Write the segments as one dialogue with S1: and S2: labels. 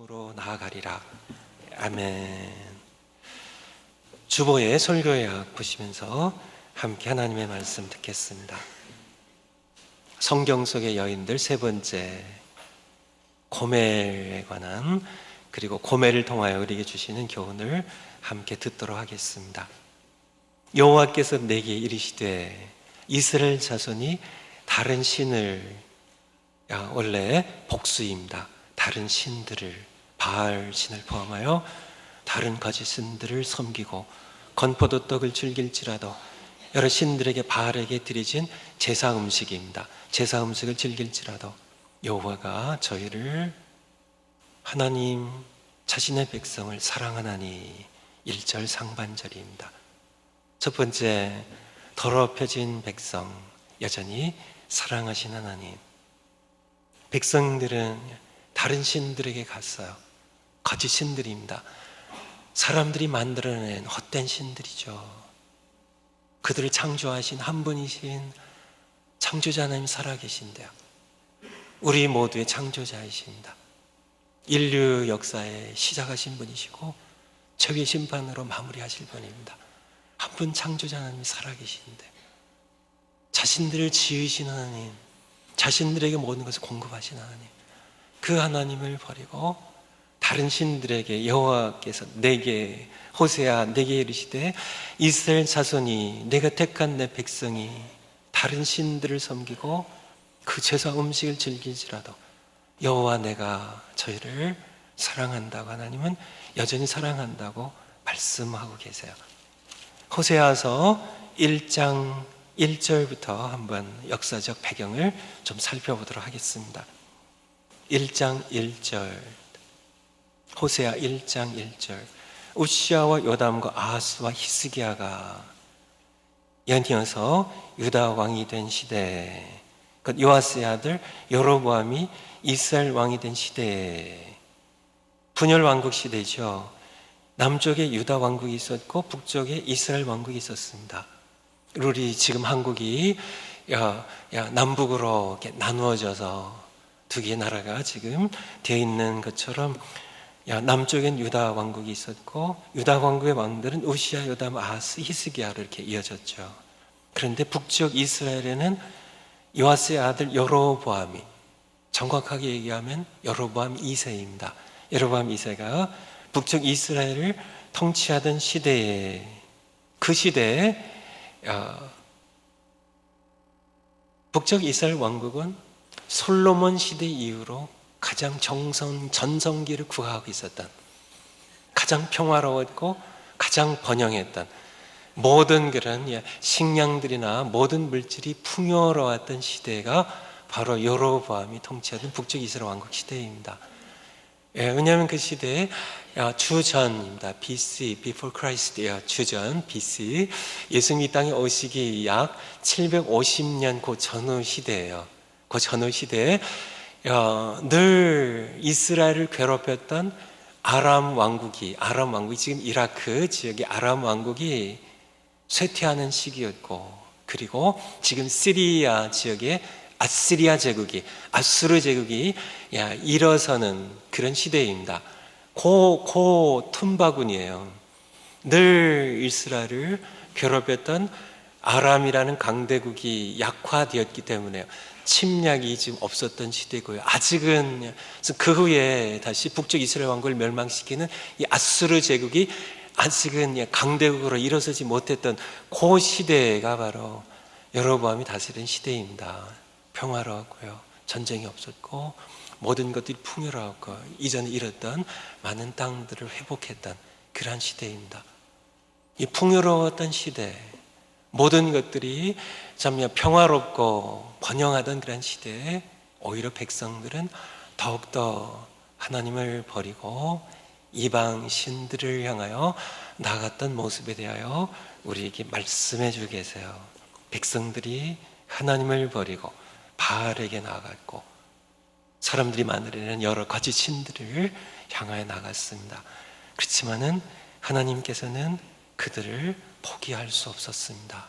S1: 으로 나아가리라. 아멘. 주보의 설교약 보시면서 함께 하나님의 말씀 듣겠습니다. 성경 속의 여인들 세 번째, 고멜에 관한, 그리고 고멜을 통하여 우리에게 주시는 교훈을 함께 듣도록 하겠습니다. 여호와께서 내게 이르시되 이스라엘 자손이 다른 신을, 원래 복수입니다. 다른 신들을, 바알 신을 포함하여 다른 거짓 신들을 섬기고 건포도 떡을 즐길지라도, 여러 신들에게 바알에게 드려진 제사 음식입니다. 제사 음식을 즐길지라도 여호와가 저희를, 하나님 자신의 백성을 사랑하나니. 1절 상반절입니다. 첫 번째, 더럽혀진 백성, 여전히 사랑하신 하나님. 백성들은 다른 신들에게 갔어요. 거짓 신들입니다. 사람들이 만들어낸 헛된 신들이죠. 그들을 창조하신 한 분이신 창조자 하나님 살아계신데요, 우리 모두의 창조자이십니다. 인류 역사에 시작하신 분이시고 죄의 심판으로 마무리하실 분입니다. 한 분 창조자 하나님이 살아계신데, 자신들을 지으신 하나님, 자신들에게 모든 것을 공급하신 하나님, 그 하나님을 버리고 다른 신들에게 여호와께서 내게, 호세아 내게 이르시되 이스라엘 자손이, 내가 택한 내 백성이 다른 신들을 섬기고 그 제사 음식을 즐길지라도 여호와 내가 저희를 사랑한다고, 하나님은 여전히 사랑한다고 말씀하고 계세요. 호세아서 1장 1절부터 한번 역사적 배경을 좀 살펴보도록 하겠습니다. 1장 1절, 호세아 1장 1절. 우시아와 요담과 아하스와 히스기야가 연이어서 유다 왕이 된 시대, 그 요아스의 아들 여로보암이 이스라엘 왕이 된 시대에, 분열 왕국 시대죠. 남쪽에 유다 왕국이 있었고 북쪽에 이스라엘 왕국이 있었습니다. 우리 지금 한국이 남북으로 이렇게 나누어져서 두 개의 나라가 지금 되어 있는 것처럼, 남쪽엔 유다 왕국이 있었고 유다 왕국의 왕들은 우시아, 요담, 아하스, 히스기야로 이렇게 이어졌죠. 그런데 북쪽 이스라엘에는 요아스의 아들 여로보암이, 정확하게 얘기하면 여로보암 2세입니다. 여로보암 2세가 북쪽 이스라엘을 통치하던 시대에, 그 시대에 북쪽 이스라엘 왕국은 솔로몬 시대 이후로 가장 전성기를 구가하고 있었던, 가장 평화로웠고 가장 번영했던, 모든 그런 식량들이나 모든 물질이 풍요로웠던 시대가 바로 여로보암이 통치하던 북쪽 이스라엘 왕국 시대입니다. 왜냐하면 그 시대에 주전입니다. BC, before Christ예요. 주전, BC. 예수님이 땅에 오시기 약 750년 그 전후 시대예요. 그 전후 시대에 늘 이스라엘을 괴롭혔던 아람 왕국이 지금 이라크 지역의 아람 왕국이 쇠퇴하는 시기였고, 그리고 지금 시리아 지역의 아시리아 제국이, 아수르 제국이 일어서는 그런 시대입니다. 고 틈바구니예요. 늘 이스라엘을 괴롭혔던 아람이라는 강대국이 약화되었기 때문에 침략이 지금 없었던 시대고요. 아직은 그 후에 다시 북쪽 이스라엘 왕국을 멸망시키는 이 아수르 제국이 아직은 강대국으로 일어서지 못했던 그 시대가 바로 여로보암이 다스린 시대입니다. 평화로웠고요, 전쟁이 없었고 모든 것들이 풍요로웠고 이전에 잃었던 많은 땅들을 회복했던 그러한 시대입니다. 이 풍요로웠던 시대, 모든 것들이 참 평화롭고 번영하던 그런 시대에 오히려 백성들은 더욱더 하나님을 버리고 이방 신들을 향하여 나아갔던 모습에 대하여 우리에게 말씀해 주고 계세요. 백성들이 하나님을 버리고 바알에게 나아갔고 사람들이 만들어내는 여러 가지 신들을 향하여 나갔습니다. 그렇지만은 하나님께서는 그들을 포기할 수 없었습니다.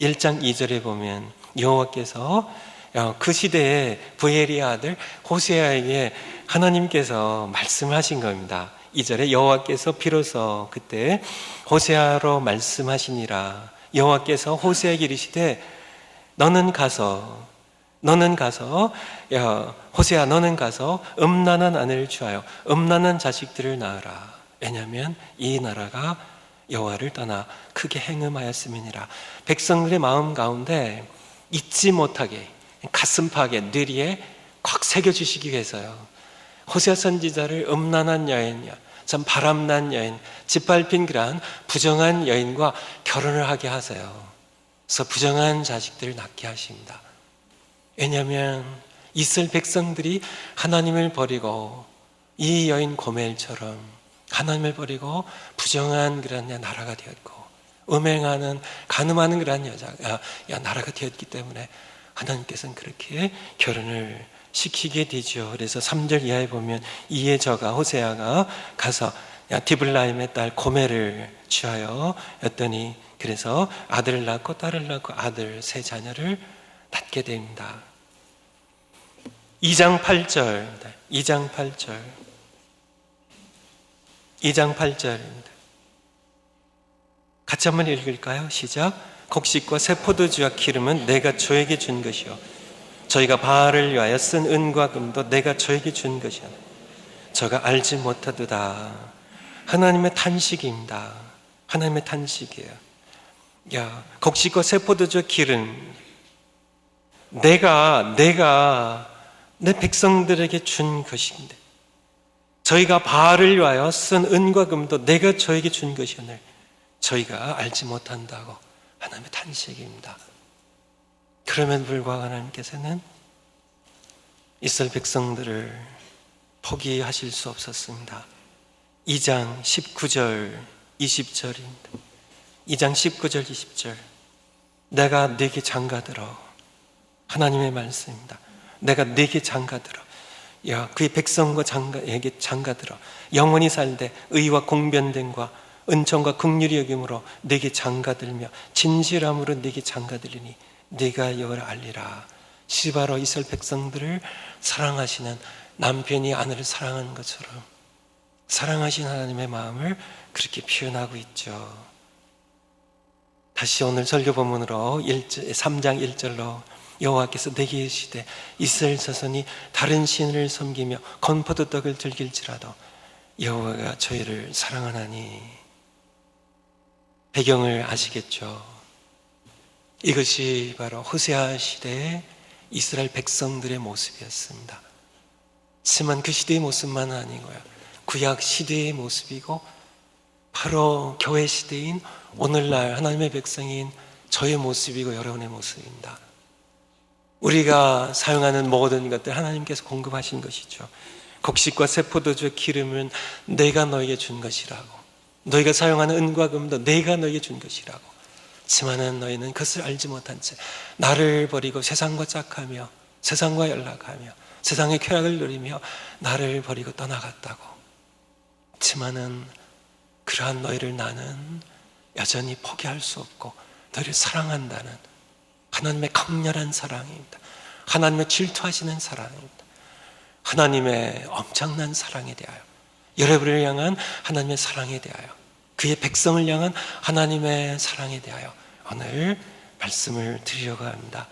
S1: 1장 2절에 보면 여호와께서 그 시대에 부엘의 아들 호세아에게 하나님께서 말씀하신 겁니다. 2절에 여호와께서 비로소 그때 호세아로 말씀하시니라. 여호와께서 호세아에게 이르시되 너는 가서 호세아 너는 가서 음란한 아내를 취하여 음란한 자식들을 낳으라. 왜냐하면 이 나라가 여호와를 떠나 크게 행음하였음이니라. 백성들의 마음 가운데 잊지 못하게 가슴팍에 뇌리에 꽉 새겨주시기 위해서요, 호세아 선지자를 음란한 여인이야, 참 바람난 여인, 짓밟힌 그러한 부정한 여인과 결혼을 하게 하세요. 그래서 부정한 자식들을 낳게 하십니다. 왜냐하면 이스라엘 백성들이 하나님을 버리고 이 여인 고멜처럼 하나님을 버리고 부정한 그런 나라가 되었고 음행하는 간음하는 그런 나라가 되었기 때문에 하나님께서는 그렇게 결혼을 시키게 되죠. 그래서 3절 이하에 보면 이에 저가 호세아가 가서 디블라임의 딸 고멜을 취하여 였더니 그래서 아들을 낳고 딸을 낳고 아들 세 자녀를 낳게 됩니다. 2장 8절입니다. 2장 8절입니다. 같이 한번 읽을까요? 시작. 곡식과 새 포도주와 기름은 내가 저에게 준 것이요 저희가 바알을 위하여 쓴 은과 금도 내가 저에게 준 것이요 저가 알지 못하도다. 하나님의 탄식입니다. 하나님의 탄식이에요. 곡식과 새 포도주와 기름 내가 내 백성들에게 준 것인데 저희가 바알을 위하여 쓴 은과 금도 내가 저에게 준 것이오늘 저희가 알지 못한다고 하나님의 탄식입니다. 그럼에도 불구하고 하나님께서는 이스라엘 백성들을 포기하실 수 없었습니다. 2장 19절 20절입니다. 2장 19절 20절 내가 네게 장가들어 하나님의 말씀입니다. 내가 네게 장가들어 그의 백성과 에게 장가들어 영원히 살되 의와 공변됨과 은총과 긍휼히 여김으로 네게 장가들며 진실함으로 네게 장가들리니 네가 여호와를 알리라. 시바로 이스라엘 백성들을 사랑하시는 남편이 아내를 사랑하는 것처럼 사랑하신 하나님의 마음을 그렇게 표현하고 있죠. 다시 오늘 설교 본문으로 3장 1절로 여호와께서 내게 이르시되 이스라엘 자손이 다른 신을 섬기며 건포도떡을 즐길지라도 여호와가 저희를 사랑하나니. 배경을 아시겠죠? 이것이 바로 호세아 시대의 이스라엘 백성들의 모습이었습니다. 하지만 그 시대의 모습만 아니고요, 구약 시대의 모습이고 바로 교회 시대인 오늘날 하나님의 백성인 저의 모습이고 여러분의 모습입니다. 우리가 사용하는 모든 것들 하나님께서 공급하신 것이죠. 곡식과 새 포도주 기름은 내가 너에게 준 것이라고, 너희가 사용하는 은과 금도 내가 너에게 준 것이라고. 하지만 너희는 그것을 알지 못한 채 나를 버리고 세상과 짝하며 세상과 연락하며 세상의 쾌락을 누리며 나를 버리고 떠나갔다고. 하지만 그러한 너희를 나는 여전히 포기할 수 없고 너희를 사랑한다는 하나님의 강렬한 사랑입니다. 하나님의 질투하시는 사랑입니다. 하나님의 엄청난 사랑에 대하여, 여러분을 향한 하나님의 사랑에 대하여, 그의 백성을 향한 하나님의 사랑에 대하여 오늘 말씀을 드리려고 합니다.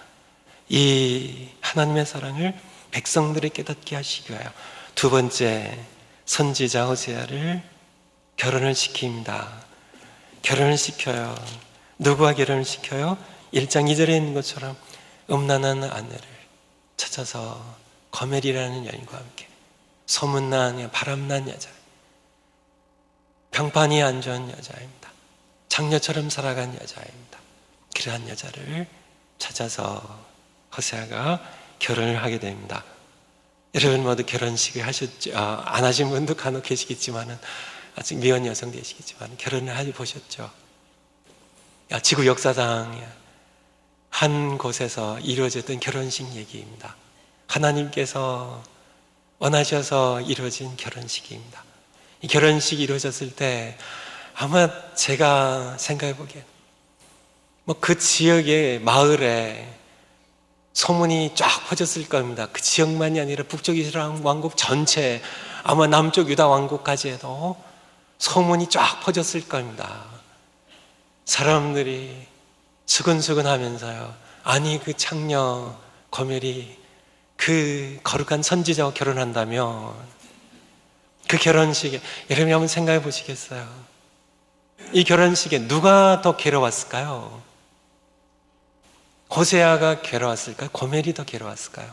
S1: 이 하나님의 사랑을 백성들이 깨닫게 하시기 위하여 두 번째, 선지자 호세아를 결혼을 시킵니다. 결혼을 시켜요. 누구와 결혼을 시켜요? 1장 2절에 있는 것처럼 음란한 아내를 찾아서 거멜이라는 여인과 함께, 소문난 바람난 여자, 평판이 안 좋은 여자입니다. 장녀처럼 살아간 여자입니다. 그러한 여자를 찾아서 호세아가 결혼을 하게 됩니다. 여러분 모두 결혼식을 하셨죠? 안 하신 분도 간혹 계시겠지만은, 아직 미혼 여성 되시겠지만 결혼을 해보셨죠? 지구 역사상 한 곳에서 이루어졌던 결혼식 얘기입니다. 하나님께서 원하셔서 이루어진 결혼식입니다. 이 결혼식이 이루어졌을 때 아마 제가 생각해 보기엔 그 지역의 마을에 소문이 쫙 퍼졌을 겁니다. 그 지역만이 아니라 북쪽 이스라엘 왕국 전체, 아마 남쪽 유다 왕국까지에도 소문이 쫙 퍼졌을 겁니다. 사람들이 수근수근 하면서요, 아니 그 창녀 고멜이 그 거룩한 선지자와 결혼한다면 그 결혼식에, 여러분이 한번 생각해 보시겠어요? 이 결혼식에 누가 더 괴로웠을까요? 호세아가 괴로웠을까요? 고멜이 더 괴로웠을까요?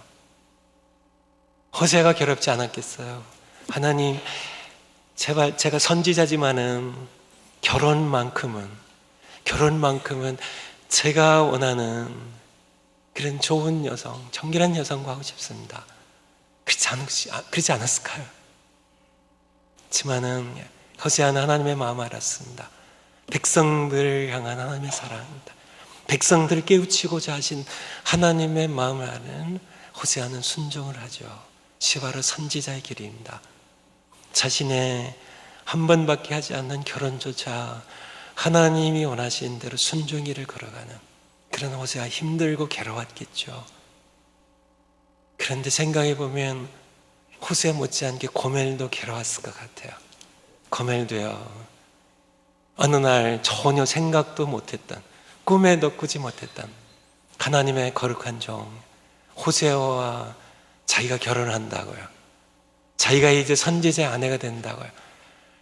S1: 호세아가 괴롭지 않았겠어요? 하나님, 제발, 제가 선지자지만은 결혼만큼은 제가 원하는 그런 좋은 여성, 정결한 여성과 하고 싶습니다. 그렇지 않았을까요? 하지만은 호세아는 하나님의 마음을 알았습니다. 백성들을 향한 하나님의 사랑입니다. 백성들을 깨우치고자 하신 하나님의 마음을 아는 호세아는 순종을 하죠. 시바로 선지자의 길입니다. 자신의 한 번밖에 하지 않는 결혼조차 하나님이 원하신 대로 순종의 길을 걸어가는 그런 호세아, 힘들고 괴로웠겠죠. 그런데 생각해 보면 호세아 못지않게 고멜도 괴로웠을 것 같아요. 고멜도요, 어느 날 전혀 생각도 못했던, 꿈에도 꾸지 못했던 하나님의 거룩한 종 호세아와 자기가 결혼한다고요. 자기가 이제 선지자의 아내가 된다고요.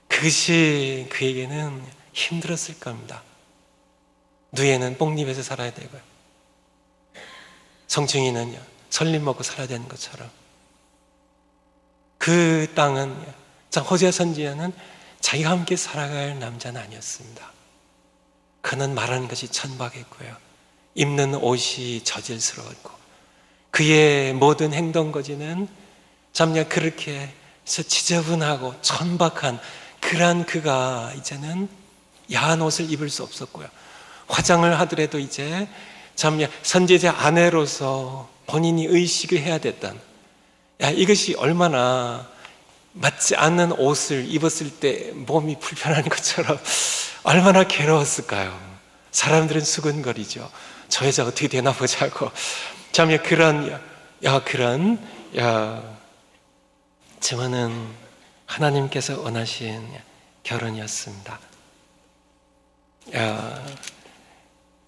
S1: 그것이 그에게는 힘들었을 겁니다. 누에는 뽕잎에서 살아야 되고요, 성충이는요 설립 먹고 살아야 되는 것처럼, 그 땅은, 호세아 선지자는 자기가 함께 살아갈 남자는 아니었습니다. 그는 말하는 것이 천박했고요, 입는 옷이 저질스러웠고, 그의 모든 행동거지는 참냐 그렇게 해서 지저분하고 천박한 그러한 그가 이제는 야한 옷을 입을 수 없었고요, 화장을 하더라도 이제 참냐 선지자 아내로서 본인이 의식을 해야 됐던, 이것이 얼마나 맞지 않는 옷을 입었을 때 몸이 불편한 것처럼 얼마나 괴로웠을까요? 사람들은 수근거리죠. 저 여자 어떻게 되나 보자고. 참, 저는 하나님께서 원하신 결혼이었습니다.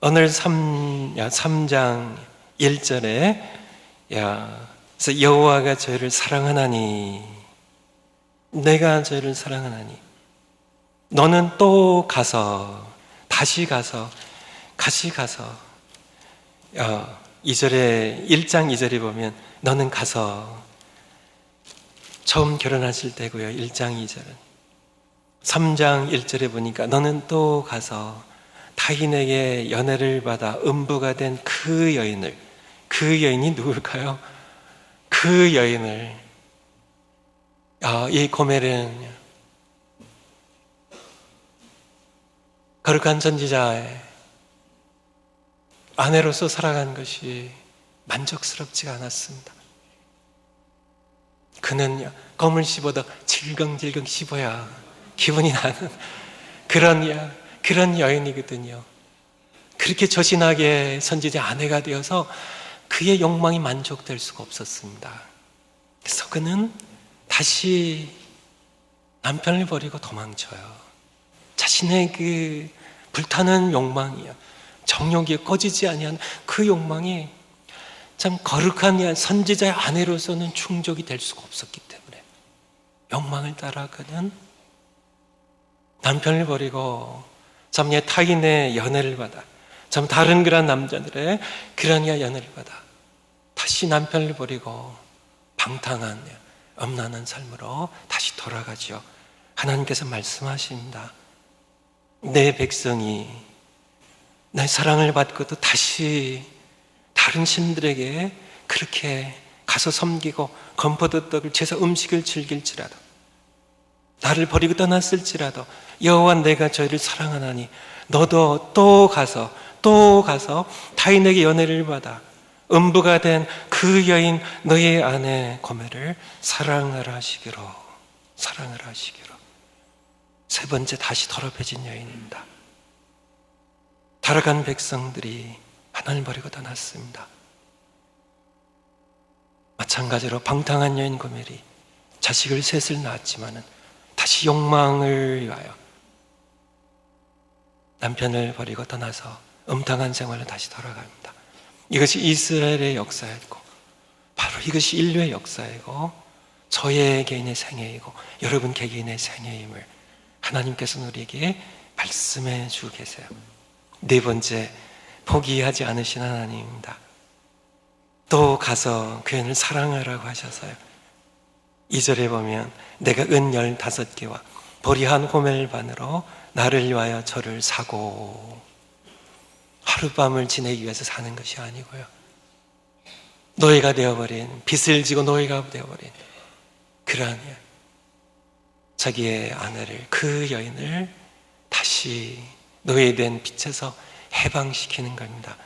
S1: 오늘 3장 1절에 그래서 여호와가 저희를 사랑하나니, 내가 저희를 사랑하나니 너는 또 가서, 다시 가서 2절에 1장 2절에 보면 너는 가서, 처음 결혼하실 때고요, 1장 2절은. 3장 1절에 보니까 너는 또 가서 타인에게 연애를 받아 음부가 된 그 여인을, 그 여인이 누굴까요? 그 여인을, 이 고멜은 거룩한 선지자의 아내로서 살아간 것이 만족스럽지가 않았습니다. 그는 검을 씹어도 질겅질겅 씹어야 기분이 나는 그런 여인이거든요. 그렇게 조신하게 선지자 아내가 되어서 그의 욕망이 만족될 수가 없었습니다. 그래서 그는 다시 남편을 버리고 도망쳐요. 자신의 그 불타는 욕망이요, 정욕이 꺼지지 아니한 그 욕망이 참 거룩한 선지자의 아내로서는 충족이 될 수가 없었기 때문에 욕망을 따라 그는 남편을 버리고 참 타인의 연애를 받아, 참 다른 그런 남자들의 그런 연애를 받아 다시 남편을 버리고 방탕한 엄란한 삶으로 다시 돌아가죠. 하나님께서 말씀하십니다. 내 백성이 내 사랑을 받고도 다시 다른 신들에게 그렇게 가서 섬기고 건포도 떡을 채서 음식을 즐길지라도, 나를 버리고 떠났을지라도 여호와 내가 저희를 사랑하나니 너도 또 가서 타인에게 연애를 받아 음부가 된 그 여인 너의 아내 고멜을 사랑하라 하시기로. 세 번째, 다시 더럽혀진 여인입니다. 타락한 백성들이 하나님 버리고 떠났습니다. 마찬가지로 방탕한 여인 고멜이 자식을 셋을 낳았지만은 다시 욕망을 위하여 남편을 버리고 떠나서 음탕한 생활로 다시 돌아갑니다. 이것이 이스라엘의 역사였고 바로 이것이 인류의 역사이고 저의 개인의 생애이고 여러분 개개인의 생애임을 하나님께서는 우리에게 말씀해 주고 계세요. 네 번째, 포기하지 않으신 하나님입니다. 또 가서 그 여인을 사랑하라고 하셔서요. 2절에 보면 내가 은 15개와 보리한 호멜반으로 나를 위하여 저를 사고, 하룻밤을 지내기 위해서 사는 것이 아니고요, 노예가 되어버린, 빚을 지고 노예가 되어버린 그러한 자기의 아내를, 그 여인을 다시 노예된 빚에서 해방시키는 겁니다.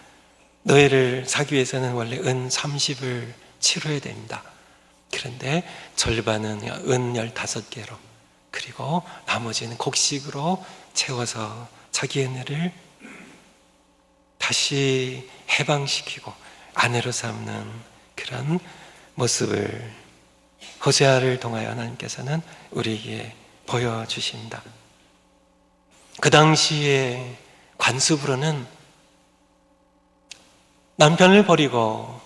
S1: 노예를 사기 위해서는 원래 은 30을 치러야 됩니다. 그런데 절반은 은 15개로, 그리고 나머지는 곡식으로 채워서 자기 아내를 다시 해방시키고 아내로 삼는 그런 모습을 호세아를 통하여 하나님께서는 우리에게 보여주십니다. 그 당시에 관습으로는 남편을 버리고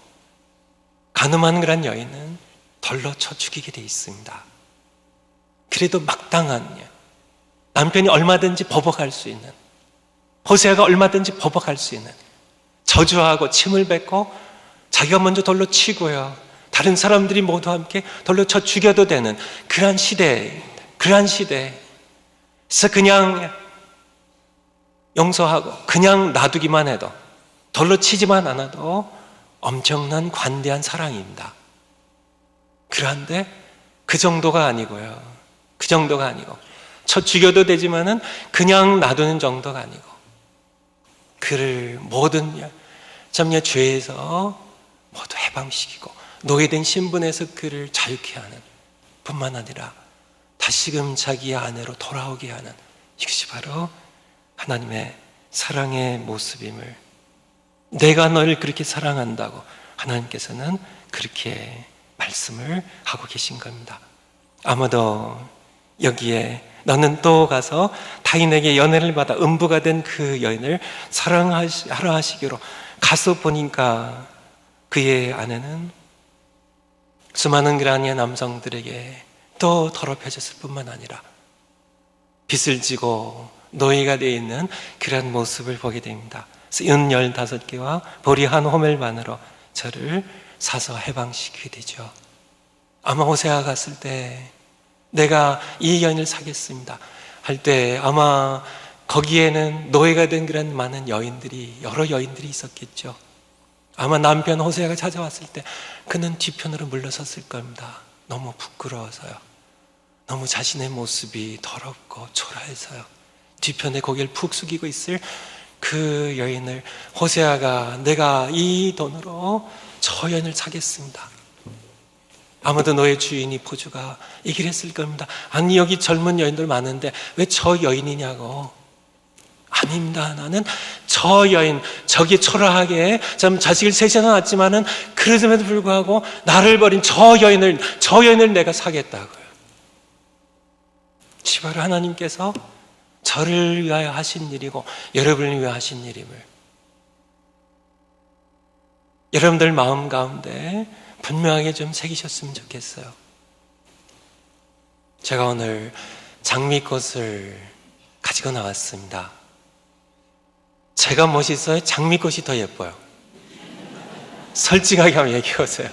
S1: 간음하는 그런 여인은 돌로 쳐 죽이게 돼 있습니다. 그래도 막당한, 남편이 얼마든지 보복할 수 있는, 호세아가 얼마든지 보복할 수 있는, 저주하고 침을 뱉고 자기가 먼저 돌로 치고요, 다른 사람들이 모두 함께 돌로 쳐 죽여도 되는 그러한 시대에, 그래서 그냥 용서하고 그냥 놔두기만 해도, 돌로 치지만 않아도 엄청난 관대한 사랑입니다. 그런데 그 정도가 아니고요, 쳐 죽여도 되지만은 그냥 놔두는 정도가 아니고, 그를 모든 점의 죄에서 모두 해방시키고 노예된 신분에서 그를 자유케 하는 뿐만 아니라 다시금 자기의 아내로 돌아오게 하는, 이것이 바로 하나님의 사랑의 모습임을, 내가 너를 그렇게 사랑한다고 하나님께서는 그렇게 말씀을 하고 계신 겁니다. 아마도 여기에 너는 또 가서 타인에게 연애를 받아 음부가 된 그 여인을 사랑하라 하시기로 가서 보니까 그의 아내는 수많은 그라니아 남성들에게 또 더럽혀졌을 뿐만 아니라 빚을 지고 노예가 되어 있는 그런 모습을 보게 됩니다. 그래서 은 15개와 보리 한 호멜반으로 저를 사서 해방시키게 되죠. 아마 호세아가 갔을 때 내가 이 여인을 사겠습니다 할 때 아마 거기에는 노예가 된 그런 많은 여인들이, 여러 여인들이 있었겠죠. 아마 남편 호세아가 찾아왔을 때 그는 뒤편으로 물러섰을 겁니다. 너무 부끄러워서요, 너무 자신의 모습이 더럽고 초라해서요, 뒤편에 고개를 푹 숙이고 있을 그 여인을 호세아가 내가 이 돈으로 저 여인을 사겠습니다. 아마도 너의 주인이 포주가 얘기를 했을 겁니다. 아니 여기 젊은 여인들 많은데 왜 저 여인이냐고. 아닙니다. 나는 저 여인, 저기 초라하게 참 자식을 셋이나 낳았지만은 그러음에도 불구하고 나를 버린 저 여인을 내가 사겠다고요. 바로 하나님께서 저를 위하여 하신 일이고 여러분을 위하여 하신 일임을 여러분들 마음 가운데 분명하게 좀 새기셨으면 좋겠어요. 제가 오늘 장미꽃을 가지고 나왔습니다. 제가 멋있어요? 장미꽃이 더 예뻐요? 솔직하게 한번 얘기해 보세요.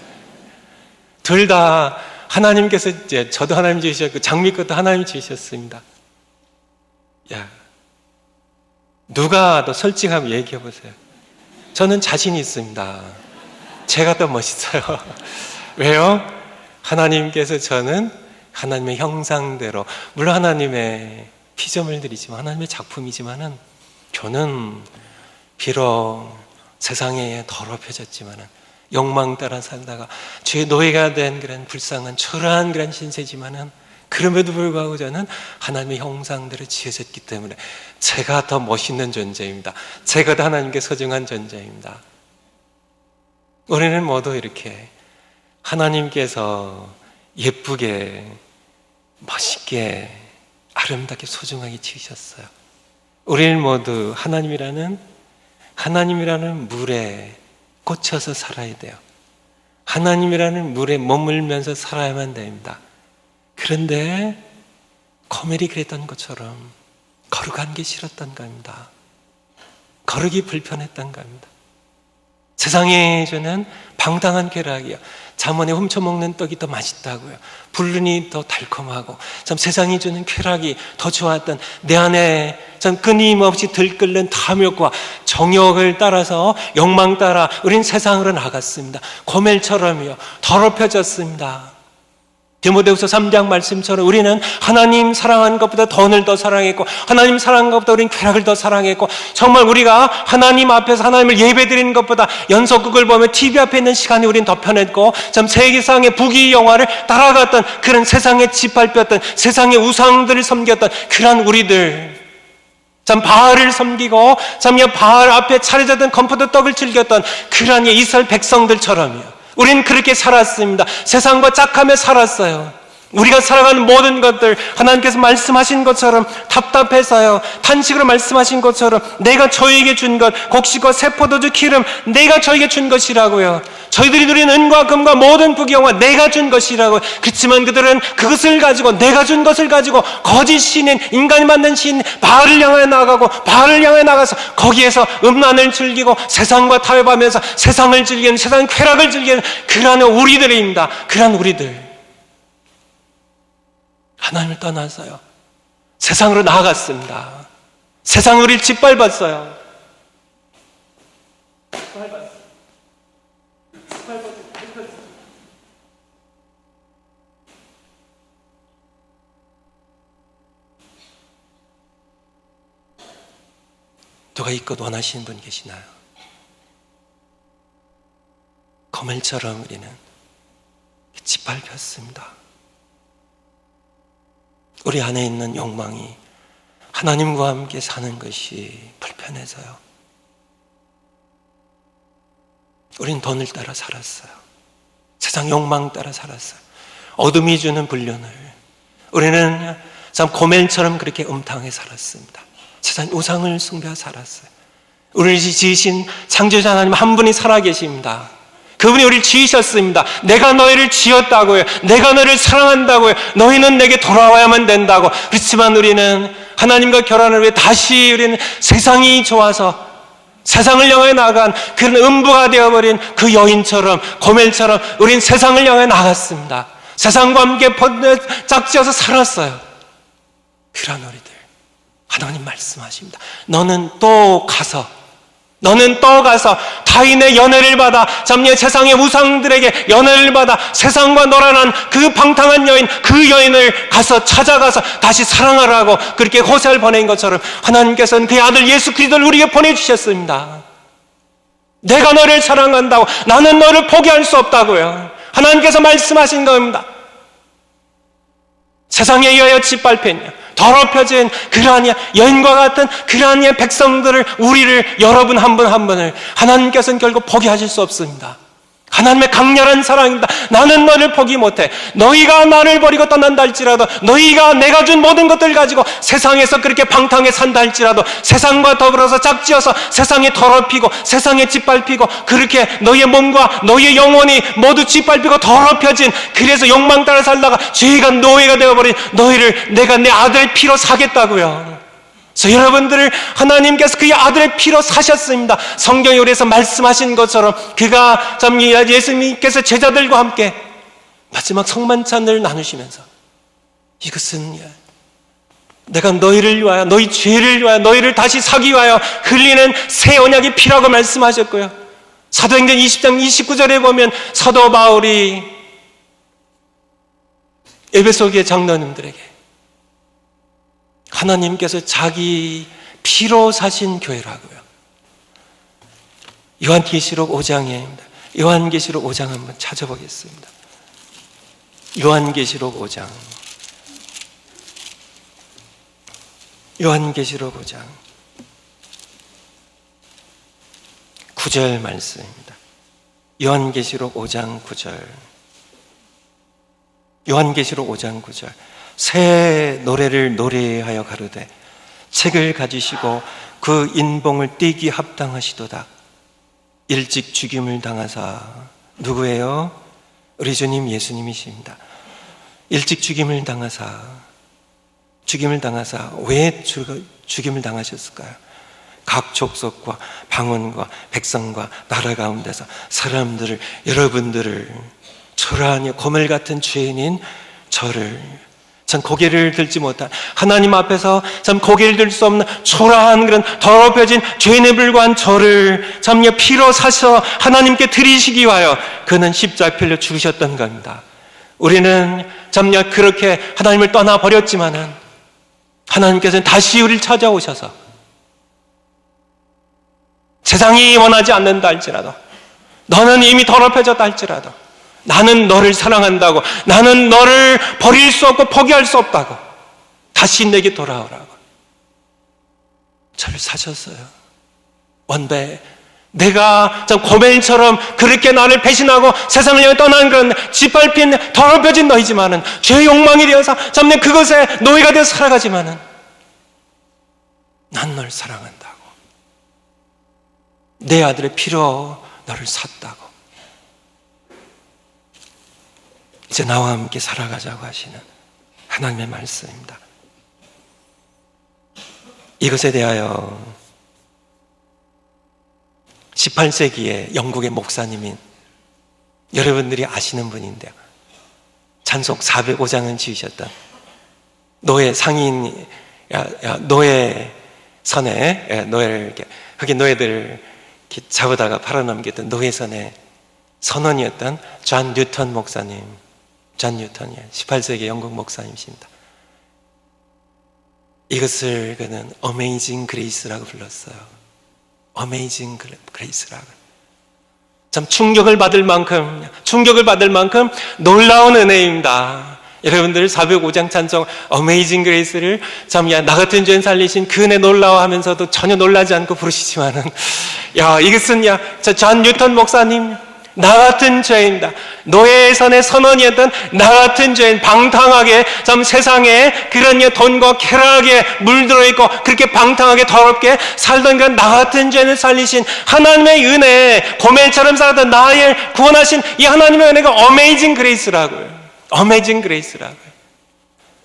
S1: 둘 다 하나님께서, 이제 저도 하나님 지으셨고 장미꽃도 하나님 지으셨습니다. 야, 누가 더 솔직하게 얘기해 보세요. 저는 자신이 있습니다. 제가 더 멋있어요. 왜요? 하나님께서 저는 하나님의 형상대로, 물론 하나님의 피조물들이지만 하나님의 작품이지만은 저는 비록 세상에 더럽혀졌지만은 욕망 따라 살다가 죄의 노예가 된 그런 불쌍한 초라한 그런 신세지만은 그럼에도 불구하고 저는 하나님의 형상대로 지어졌기 때문에 제가 더 멋있는 존재입니다. 제가 더 하나님께 소중한 존재입니다. 우리는 모두 이렇게 하나님께서 예쁘게, 멋있게, 아름답게, 소중하게 지으셨어요. 우리를 모두 하나님이라는 물에 꽂혀서 살아야 돼요. 하나님이라는 물에 머물면서 살아야만 됩니다. 그런데 고멜이 그랬던 것처럼 거룩한 게 싫었던 겁니다. 거룩이 불편했던 겁니다. 세상에 주는 방탕한 쾌락이요, 잠언에 훔쳐먹는 떡이 더 맛있다고요, 불륜이 더 달콤하고, 참 세상이 주는 쾌락이 더 좋았던, 내 안에 참 끊임없이 들끓는 탐욕과 정욕을 따라서, 욕망 따라 우린 세상으로 나갔습니다. 고멜처럼요, 더럽혀졌습니다. 디모데후서 3장 말씀처럼 우리는 하나님 사랑하는 것보다 돈을 더 사랑했고, 하나님 사랑하는 것보다 우리는 쾌락을 더 사랑했고, 정말 우리가 하나님 앞에서 하나님을 예배드리는 것보다 연속극을 보며 TV 앞에 있는 시간이 우리는 더 편했고, 참 세계상의 부귀 영화를 따라갔던, 그런 세상에 짓밟혔던, 세상의 우상들을 섬겼던 그런 우리들, 참 바알을 섬기고 참 바알 앞에 차려졌던 건포도 떡을 즐겼던 그런 이스라엘 백성들처럼요, 우린 그렇게 살았습니다. 세상과 짝하며 살았어요. 우리가 살아가는 모든 것들 하나님께서 말씀하신 것처럼 답답해서요, 탄식으로 말씀하신 것처럼 내가 저에게 준 것, 곡식과 새포도주 기름 내가 저에게 준 것이라고요. 저희들이 누린 은과 금과 모든 부귀영화 내가 준 것이라고요. 그렇지만 그들은 그것을 가지고, 내가 준 것을 가지고 거짓 신인, 인간이 만든 신인 바알을 향해 나가고, 바알을 향해 나가서 거기에서 음란을 즐기고 세상과 타협하면서 세상을 즐기는, 세상 쾌락을 즐기는 그러한 우리들입니다. 그러한 우리들, 하나님을 떠나서요 세상으로 나아갔습니다. 세상이 우리를 짓밟았어요. 누가 이것 원하시는 분 계시나요? 거멜처럼 우리는 짓밟혔습니다. 우리 안에 있는 욕망이 하나님과 함께 사는 것이 불편해서요, 우린 돈을 따라 살았어요. 세상 욕망 따라 살았어요. 어둠이 주는 불륜을, 우리는 참 고멜처럼 그렇게 음탕하게 살았습니다. 세상 우상을 숭배하며 살았어요. 우리를 지으신 창조자 하나님 한 분이 살아계십니다. 그분이 우리를 지으셨습니다. 내가 너희를 지었다고요. 내가 너희를 사랑한다고요. 너희는 내게 돌아와야만 된다고. 그렇지만 우리는 하나님과 결혼을 위해 다시 우리는 세상이 좋아서 세상을 향해 나간 그런 음부가 되어버린 그 여인처럼, 고멜처럼 우린 세상을 향해 나갔습니다. 세상과 함께 짝지어서 살았어요. 그런 우리들, 하나님 말씀하십니다. 너는 또 가서 타인의 연애를 받아, 잠시 세상의 우상들에게 연애를 받아 세상과 놀아난 그 방탕한 여인, 그 여인을 찾아가서 다시 사랑하라고 그렇게 호세를 보낸 것처럼 하나님께서는 그의 아들 예수 그리스도를 우리에게 보내주셨습니다. 내가 너를 사랑한다고, 나는 너를 포기할 수 없다고요. 하나님께서 말씀하신 겁니다. 세상에 의하여 짓밟혔냐, 더럽혀진 그러한 여인과 같은 그러한 백성들을, 우리를, 여러분 한 분 한 분을 하나님께서는 결국 포기하실 수 없습니다. 하나님의 강렬한 사랑입니다. 나는 너를 포기 못해. 너희가 나를 버리고 떠난다 할지라도, 너희가 내가 준 모든 것들 가지고 세상에서 그렇게 방탕하게 산다 할지라도, 세상과 더불어서 짝지어서 세상에 더럽히고 세상에 짓밟히고, 그렇게 너희의 몸과 너희의 영혼이 모두 짓밟히고 더럽혀진, 그래서 욕망 따라 살다가 죄가 노예가 되어버린 너희를 내가 내 아들의 피로 사겠다고요. 그래서 여러분들을 하나님께서 그의 아들의 피로 사셨습니다. 성경에 우리에서 말씀하신 것처럼 그가 참 예수님께서 제자들과 함께 마지막 성만찬을 나누시면서, 이것은 내가 너희를 위하여, 너희 죄를 위하여, 너희를 다시 사기 위하여 흘리는 새 언약의 피라고 말씀하셨고요. 사도행전 20장 29절에 보면 사도 바울이 에베소 교회 장로님들에게 하나님께서 자기 피로 사신 교회라고요. 요한계시록 5장입니다. 요한계시록 5장 한번 찾아보겠습니다. 요한계시록 5장. 요한계시록 5장 9절 말씀입니다. 요한계시록 5장 9절. 요한계시록 5장 9절 새 노래를 노래하여 가로되 책을 가지시고 그 인봉을 떼기 합당하시도다. 일찍 죽임을 당하사. 누구예요? 우리 주님 예수님이십니다. 일찍 죽임을 당하사. 왜 죽임을 당하셨을까요? 각 족속과 방언과 백성과 나라 가운데서 사람들을, 여러분들을, 초라하니 고멜 같은 죄인인 저를, 참 고개를 들지 못한, 하나님 앞에서 참 고개를 들 수 없는 초라한 그런 더럽혀진 죄인에 불과한 저를 참 피로 사셔 하나님께 드리시기 위하여 그는 십자가에 필려 죽으셨던 겁니다. 우리는 참 그렇게 하나님을 떠나버렸지만은 하나님께서는 다시 우리를 찾아오셔서 세상이 원하지 않는다 할지라도, 너는 이미 더럽혀졌다 할지라도 나는 너를 사랑한다고, 나는 너를 버릴 수 없고 포기할 수 없다고, 다시 내게 돌아오라고 저를 사셨어요. 원배, 내가 참 고멜처럼 그렇게 나를 배신하고 세상을 향해 떠난 그런 짓밟힌 더럽혀진 너희지만은, 죄의 욕망이 되어서 참 그것에 노예가 되어 살아가지만은 난 널 사랑한다고, 내 아들의 피로 너를 샀다고, 이제 나와 함께 살아가자고 하시는 하나님의 말씀입니다. 이것에 대하여 18세기에 영국의 목사님인, 여러분들이 아시는 분인데요, 찬송 405장은 지으셨던 노예 상인, 노예 선에, 노예를 이렇게, 흑인 노예들을 이렇게 잡아다가 팔아넘겼던 노예선의 선원이었던 존 뉴턴 목사님, 존 뉴턴이에요. 18세기 영국 목사님이십니다. 이것을 그는 Amazing Grace라고 불렀어요. Amazing Grace라고. 참 충격을 받을 만큼 놀라운 은혜입니다. 여러분들 405장 찬송 Amazing Grace를 참 나 같은 죄인 살리신 그 은혜 놀라워하면서도 전혀 놀라지 않고 부르시지만은, 이것은 존 뉴턴 목사님, 나 같은 죄인이다. 노예의 선의 선원이었던 나 같은 죄인, 방탕하게 참 세상에 그런 돈과 쾌락에 물들어 있고 그렇게 방탕하게 더럽게 살던 그런 나 같은 죄인을 살리신 하나님의 은혜, 고멜처럼 살았던 나를 구원하신 이 하나님의 은혜가 Amazing Grace라고요. Amazing Grace라고요.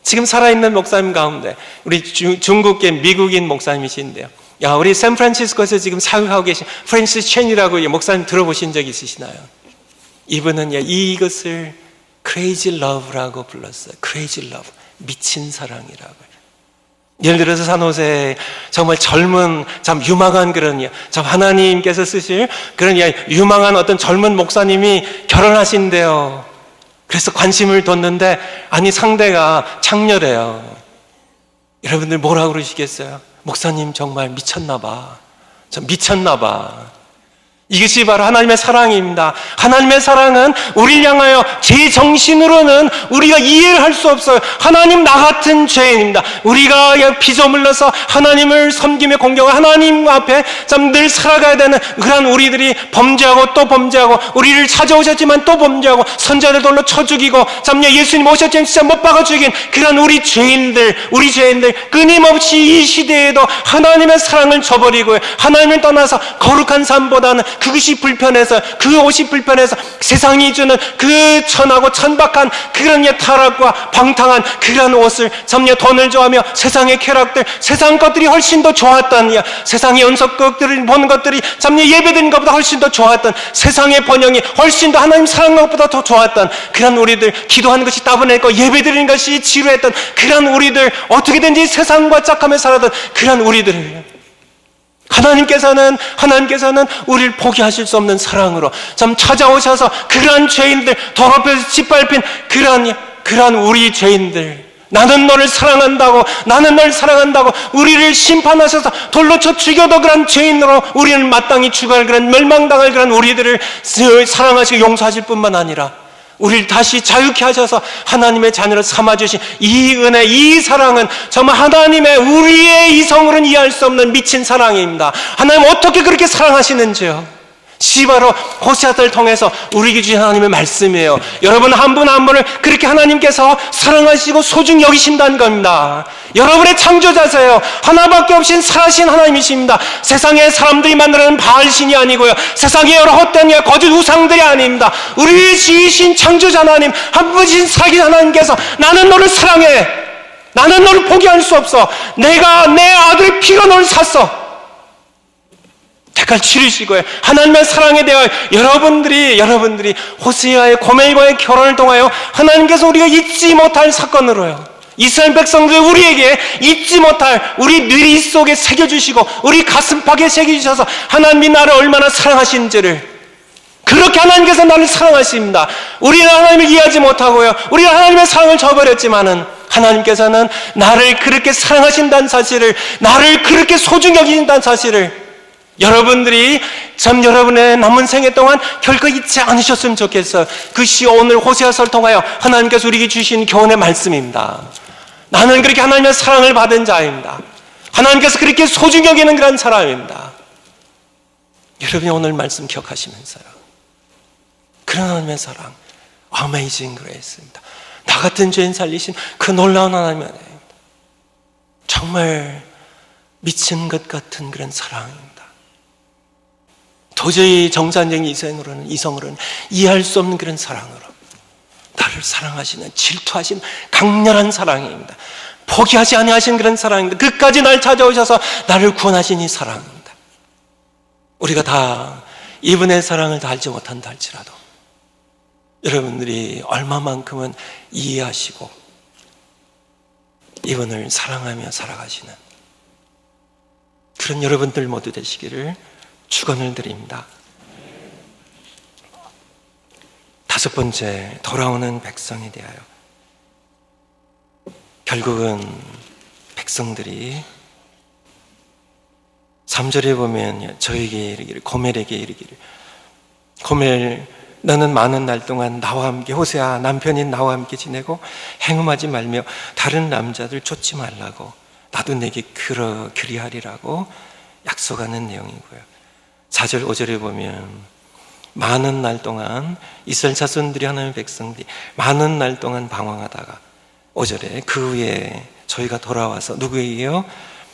S1: 지금 살아있는 목사님 가운데 우리 중국계 미국인 목사님이신데요, 우리 샌프란시스코에서 지금 사역하고 계신 프랜시스 첸이라고 목사님 들어보신 적 있으시나요? 이분은 이것을 Crazy Love라고 불렀어요. Crazy Love, 미친 사랑이라고요. 예를 들어서 산호세에 정말 젊은 참 유망한 그런 참 하나님께서 쓰실 그런 유망한 어떤 젊은 목사님이 결혼하신대요. 그래서 관심을 뒀는데 상대가 창녀래요. 여러분들 뭐라고 그러시겠어요? 목사님 정말 미쳤나봐. 이것이 바로 하나님의 사랑입니다. 하나님의 사랑은 우리를 향하여 제 정신으로는 우리가 이해를 할 수 없어요. 하나님 나 같은 죄인입니다. 우리가 피조물로서 하나님을 섬기며 공경하고 하나님 앞에 참 늘 살아가야 되는 그런 우리들이 범죄하고 또 범죄하고, 우리를 찾아오셨지만 또 범죄하고, 선자들 돌로 쳐 죽이고, 참 예수님 오셨지만 진짜 못 박아 죽인 그런 우리 죄인들 끊임없이 이 시대에도 하나님의 사랑을 저버리고 하나님을 떠나서 거룩한 삶보다는 그것이 불편해서, 그 옷이 불편해서 세상이 주는 그 천하고 천박한 그런 타락과 방탕한 그런 옷을 참여 돈을 좋아하며 세상의 쾌락들, 세상 것들이 훨씬 더 좋았던, 세상의 연속극들을 보는 것들이 참여 예배드리는 것보다 훨씬 더 좋았던, 세상의 번영이 훨씬 더 하나님 사랑하는 것보다 더 좋았던 그런 우리들, 기도하는 것이 따분했고 예배드리는 것이 지루했던 그런 우리들, 어떻게든지 세상과 짝하며 살았던 그런 우리들, 하나님께서는 우리를 포기하실 수 없는 사랑으로 참 찾아오셔서 그러한 죄인들, 더럽혀서 짓밟힌 그러한 우리 죄인들, 나는 너를 사랑한다고 우리를 심판하셔서 돌로 쳐 죽여도 그런 죄인으로 우리는 마땅히 죽어갈 그런 멸망당할 그런 우리들을 사랑하시고 용서하실 뿐만 아니라 우리를 다시 자유케 하셔서 하나님의 자녀를 삼아주신 이 은혜, 이 사랑은 정말 하나님의, 우리의 이성으로는 이해할 수 없는 미친 사랑입니다. 하나님 어떻게 그렇게 사랑하시는지요? 바로 호세아서를 통해서 우리에게 주신 하나님의 말씀이에요. 여러분 한 분 한 분을 그렇게 하나님께서 사랑하시고 소중히 여기신다는 겁니다. 여러분의 창조자세요. 하나밖에 없인 살아신 하나님이십니다. 세상의 사람들이 만드는 바알신이 아니고요, 세상의 여러 헛된 거짓 우상들이 아닙니다. 우리 지으신 창조자 하나님, 한 분이신 살아계신 하나님께서 나는 너를 사랑해, 나는 너를 포기할 수 없어, 내가 내 아들의 피가 너를 샀어, 대가를 치르시고요. 하나님의 사랑에 대하여 여러분들이 호세아의 고멜과의 결혼을 통하여 하나님께서 우리가 잊지 못할 사건으로요, 이스라엘 백성들 우리에게 잊지 못할 우리 뇌리 속에 새겨주시고 우리 가슴팍에 새겨주셔서 하나님이 나를 얼마나 사랑하시는지를, 그렇게 하나님께서 나를 사랑하십니다. 우리는 하나님을 이해하지 못하고요, 우리는 하나님의 사랑을 저버렸지만은 하나님께서는 나를 그렇게 사랑하신다는 사실을, 나를 그렇게 소중히 여기신다는 사실을 여러분들이 여러분의 남은 생애 동안 결코 잊지 않으셨으면 좋겠어요. 그것이 오늘 호세아서를 통하여 하나님께서 우리에게 주신 교훈의 말씀입니다. 나는 그렇게 하나님의 사랑을 받은 자입니다. 하나님께서 그렇게 소중히 여기는 그런 사람입니다. 여러분이 오늘 말씀 기억하시면서요, 그런 하나님의 사랑, Amazing Grace입니다. 나 같은 죄인 살리신 그 놀라운 하나님의 은혜입니다. 정말 미친 것 같은 그런 사랑입니다. 도저히 정상적인 이성으로는 이해할 수 없는 그런 사랑으로 나를 사랑하시는, 질투하시는 강렬한 사랑입니다. 포기하지 아니하신 그런 사랑입니다. 끝까지 날 찾아오셔서 나를 구원하신 이 사랑입니다. 우리가 다 이분의 사랑을 다 알지 못한다 할지라도 여러분들이 얼마만큼은 이해하시고 이분을 사랑하며 살아가시는 그런 여러분들 모두 되시기를 축원을 드립니다. 다섯 번째, 돌아오는 백성에 대하여. 결국은 백성들이 3절에 보면 저에게 이르기를, 고멜에게 이르기를, 고멜 너는 많은 날 동안 나와 함께, 호세아 남편인 나와 함께 지내고 행음하지 말며 다른 남자들 쫓지 말라고 나도 내게 그리하리라고 약속하는 내용이고요. 4절 5절에 보면 많은 날 동안 이스라엘 자손들이, 하나님의 백성들이 많은 날 동안 방황하다가 5절에 그 후에 저희가 돌아와서 누구에게요?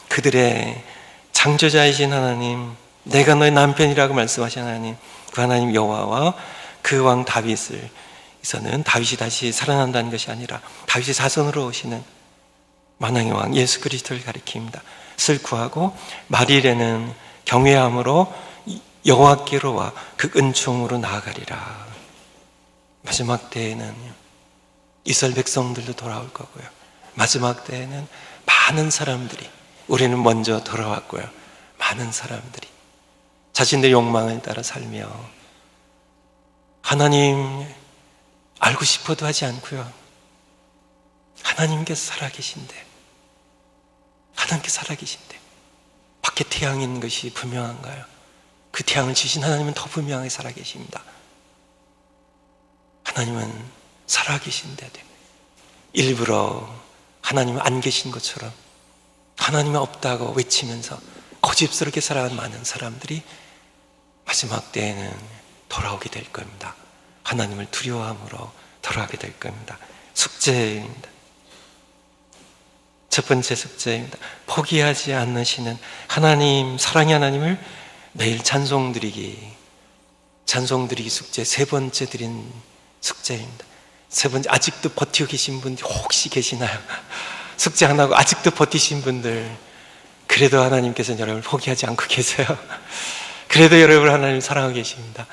S1: 그들의 창조자이신 하나님, 내가 너의 남편이라고 말씀하신 하나님, 그 하나님 여호와와 그 왕 다윗을, 이서는 다윗이 다시 살아난다는 것이 아니라 다윗의 자손으로 오시는 만왕의 왕 예수 그리스도를 가리킵니다. 슬 구하고 말일에는 경외함으로 여호와께로 와 그 은총으로 나아가리라. 마지막 때에는 이스라엘 백성들도 돌아올 거고요, 마지막 때에는 많은 사람들이, 우리는 먼저 돌아왔고요, 많은 사람들이 자신들의 욕망을 따라 살며 하나님 알고 싶어도 하지 않고요, 하나님께서 살아계신데, 하나님께서 살아계신데 밖에 태양이 있는 것이 분명한가요? 그 태양을 지신 하나님은 더 분명하게 살아계십니다. 하나님은 살아계신데 일부러 하나님은 안 계신 것처럼 하나님은 없다고 외치면서 고집스럽게 살아가는 많은 사람들이 마지막 때에는 돌아오게 될 겁니다. 하나님을 두려워함으로 돌아오게 될 겁니다. 숙제입니다. 첫 번째 숙제입니다. 포기하지 않으시는 하나님, 사랑의 하나님을 매일 찬송드리기 숙제, 세 번째 드린 숙제입니다. 세 번째, 아직도 버티고 계신 분들 혹시 계시나요? 숙제 안 하고 아직도 버티신 분들, 그래도 하나님께서는 여러분을 포기하지 않고 계세요. 그래도 여러분을 하나님 사랑하고 계십니다.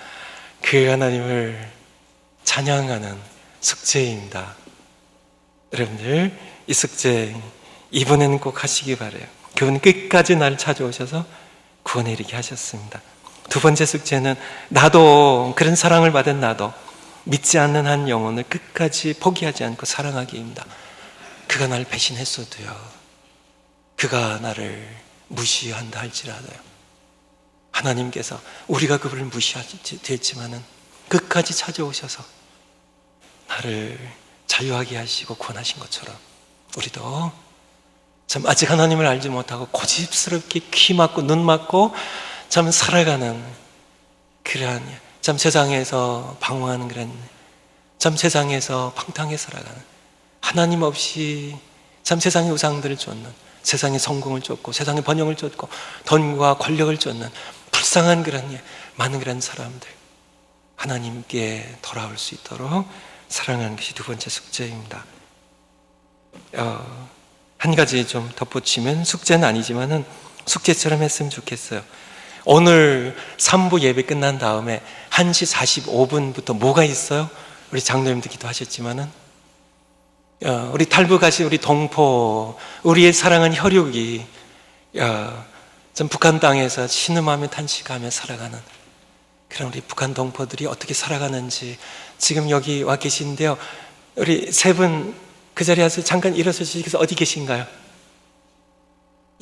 S1: 그 하나님을 찬양하는 숙제입니다. 여러분들 이 숙제 이번에는 꼭 하시기 바라요. 그분은 끝까지 나를 찾아오셔서 구원에 이르게 하셨습니다. 두 번째 숙제는 나도, 그런 사랑을 받은 나도 믿지 않는 한 영혼을 끝까지 포기하지 않고 사랑하기입니다. 그가 나를 배신했어도요, 그가 나를 무시한다 할지라도요, 하나님께서 우리가 그분을 무시했지만은 끝까지 찾아오셔서 나를 자유하게 하시고 구원하신 것처럼 우리도 참 아직 하나님을 알지 못하고 고집스럽게 귀 막고 눈 막고 참 살아가는 그 그러한 참 세상에서 방황하는 그런 참 세상에서 방탕하게 살아가는 하나님 없이 참 세상의 우상들을 쫓는 세상의 성공을 쫓고 세상의 번영을 쫓고 돈과 권력을 쫓는 불쌍한 그런 많은 그런 사람들 하나님께 돌아올 수 있도록 사랑하는 것이 두 번째 숙제입니다. 한 가지 좀 덧붙이면 숙제는 아니지만은 숙제처럼 했으면 좋겠어요. 오늘 3부 예배 끝난 다음에 1시 45분부터 뭐가 있어요? 우리 장로님도 기도하셨지만은 우리 탈북 가신 우리 동포 우리의 사랑하는 혈육이 좀 북한 땅에서 신음하며 탄식하며 살아가는 그런 우리 북한 동포들이 어떻게 살아가는지 지금 여기 와 계신데요. 우리 세 분 그 자리에 와서 잠깐 일어서 주시겠어요? 어디 계신가요?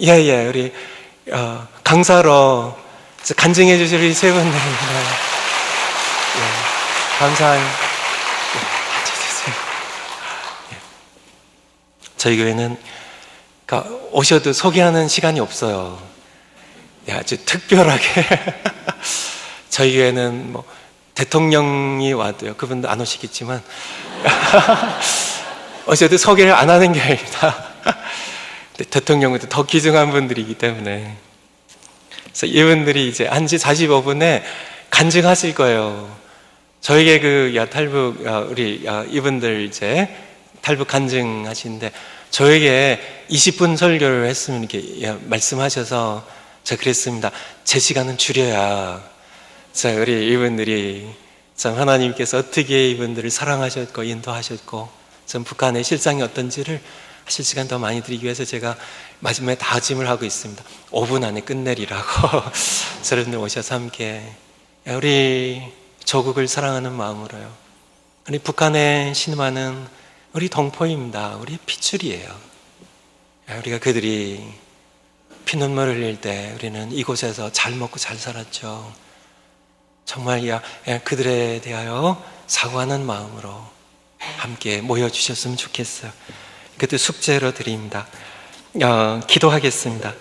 S1: 예, 우리 강사로 간증해 주실 우리 세 분. 네. 감사해요. 저희 교회는 오셔도 소개하는 시간이 없어요. 아주 특별하게 저희 교회는 뭐 대통령이 와도요. 그분도 안 오시겠지만 오셔도 소개를 안 하는 교회입니다. 대통령보다 더 귀중한 분들이기 때문에 그래서 이분들이 이제 1시 45분에 간증하실 거예요. 저에게 탈북 우리 이분들 이제 탈북 간증하시는데 저에게 20분 설교를 했으면 이렇게 말씀하셔서 제가 그랬습니다. 제 시간은 줄여야 자 우리 이분들이 참 하나님께서 어떻게 이분들을 사랑하셨고 인도하셨고 전 북한의 실상이 어떤지를 하실 시간 더 많이 드리기 위해서 제가 마지막에 다짐을 하고 있습니다. 5분 안에 끝내리라고 여러분들 오셔서 함께 우리 조국을 사랑하는 마음으로요. 우리 북한에 신음하는 우리 동포입니다. 우리 핏줄이에요. 우리가 그들이 피눈물을 흘릴 때 우리는 이곳에서 잘 먹고 잘 살았죠. 정말 그들에 대하여 사과하는 마음으로 함께 모여주셨으면 좋겠어요. 그때 숙제로 드립니다. 기도하겠습니다.